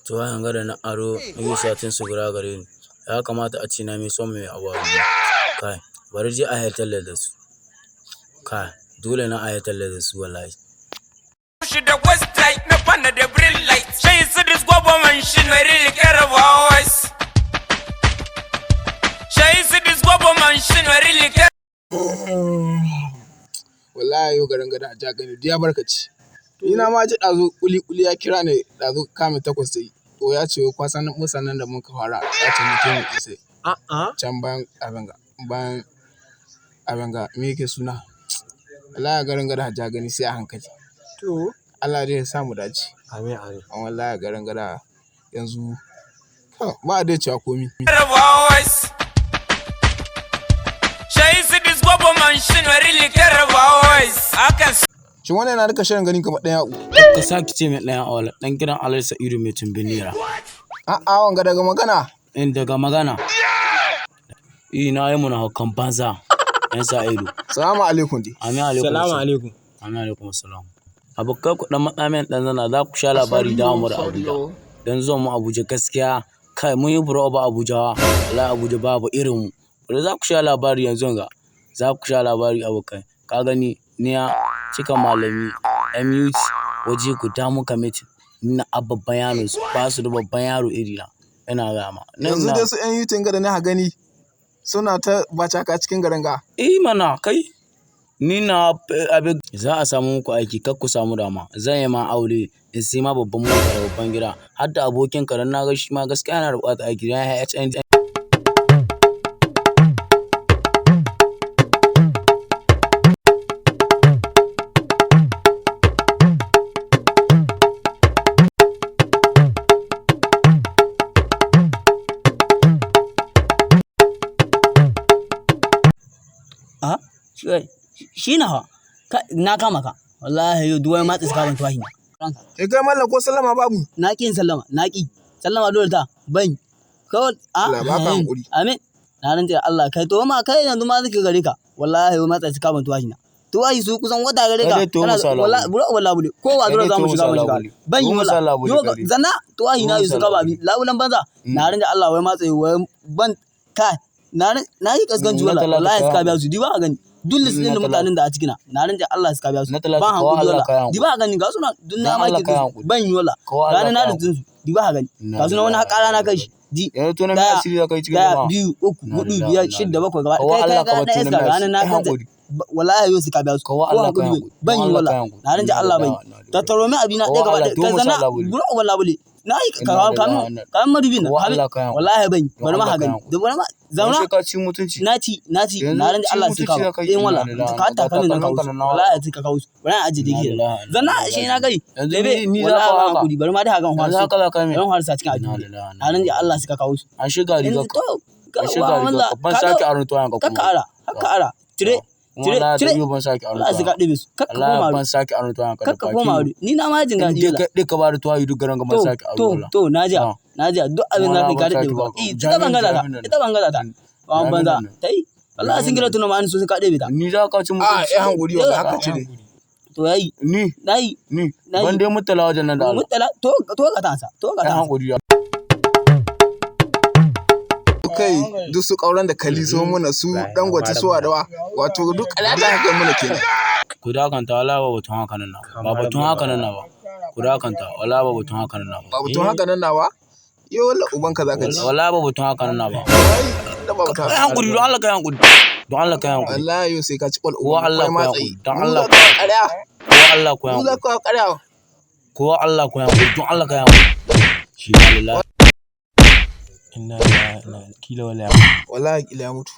To wayan gada na aro yi satin su guda gare ni. Ya kamata a ce na mai son mai abu kai. Bari je a haitar da su. Kai, dole na a haitar da su wallahi. She the west light, no pan the brill light. She is this government, she no really care about us. She is this government, she no really care. Wallahi yau garin gada a jagani diya barkaci. Ina ma ji ɗazu kuli ya kira ne ɗazu kame 8 sai. To ya ce kwasan musanan da muka fara ya ce mutum ya sai. Can bayan abanga me yake suna? Wallahi garin gada a jagani sai a hankali. To Allah dai ya samu dace. amin amin. Wallahi garin gada yanzu ba dai cewa komi. Shin wannan yana rika shirin ganin kamar ɗaya uku. Ka sake ce mai ɗayan awala, ɗan gidan Alhaji Sa'idu mai tumbin nera. A'a wanga daga magana. Daga magana. Na yi muna haukan banza. Ɗan Sa'idu. Salamu alaikum dai. Amin alaikum. Salamu alaikum. Amin alaikum salam. Abokai ku ɗan matsa min ɗan zana za ku sha labari da mu da Abuja. Dan zuwa mu Abuja gaskiya kai mun yi buro ba Abuja. Wallahi Abuja babu irin mu. Wanda za ku sha labari yanzu ga. Za ku sha labari abokai. Ka gani niya cika malami MUT waje guda muka meeting na babban yaro ba su da babban yaro iri na ina gama. Yanzu dai su MUT ga da na gani suna ta bacaka cikin garin ga. Mana kai ni na abin za a samu muku aiki kar ku samu dama zan yi ma aure in sai ma babban mota da babban gida har da abokin ka dan na ga shi ma gaskiya yana da buƙatar aiki dan ya HND. Shi na na kama ka wallahi yau duwai matsi suka ban tuwahi kai mallam ko sallama babu na ƙi sallama dole ta ban kawai amin na rantsa Allah kai to ma kai yanzu ma zaka gare ka wallahi yau matsi suka ban tuwahi su kusan wata gare ka wallahi ko wa dole za mu shiga ban yi wallahi zanna tuwahi na yi suka ba bi labulan banza na rantsa Allah wai matsi wai ban kai na yi kaskanci wallahi suka biya su di ba a gani duk listin da mutanen da a cikin na rantsa Allah suka biya su ba hankali wala di ba gani ga suna dunna ma ke ban yi wala gani na da tunsu di ba gani ga suna wani hakara na kai shi di daya biyu uku hudu biyar shidda bakwai gaba kai da iska gani na kan wallahi yau suka biya su ko hakuri ban yi wala na rantsa Allah ban yi tattaro mai abina ɗaya gaba kai zana buru wallahi bule na yi kaman madubi na wallahi ban bari ma gani da bari ma zauna na ci na rantsa Allah suka in wala ka ta kamin nan kawo wallahi suka kawo bari aje dake zanna shi na gari bebe ni za ka hakuri bari ma da hagan har ran har sa cikin addini na rantsa Allah suka kawo su an shiga riga ban sake aron to yanka kuma haka ara tire ban sake Allah suka ɗebe su kakka koma ban sake aron to yanka kakka koma ni na ma jin daɗi wala dai ka ba da tuwayi duk garan ga ban sake aron to naji duk abin da kai ka daɗe ba ita bangala ta ba banza tai wallahi sun gina tuna ma an so suka ɗebe ta ni za ka ci mutunci a hankuri wala haka ce dai to yayi nayi ban dai mutala wajen nan da Allah mutala to ka tansa hankuri kai duk su kauran da kali so muna su dangote su wadawa wato duk alaka haka muna kenan ku dakanta wala ba batun haka nan ba batun haka nan ba ku dakanta wala ba batun haka nan ba batun haka nan ba yo wala ubanka zaka ci wala ba batun haka nan ba kai hankuri don Allah kai hankuri don Allah kai hankuri wallahi yo sai ka ci kwal uwa Allah kai hankuri don Allah ko Allah kai hankuri ko Allah kai hankuri don Allah kai hankuri shi lillahi inna lillahi kila wala wallahi kila mutu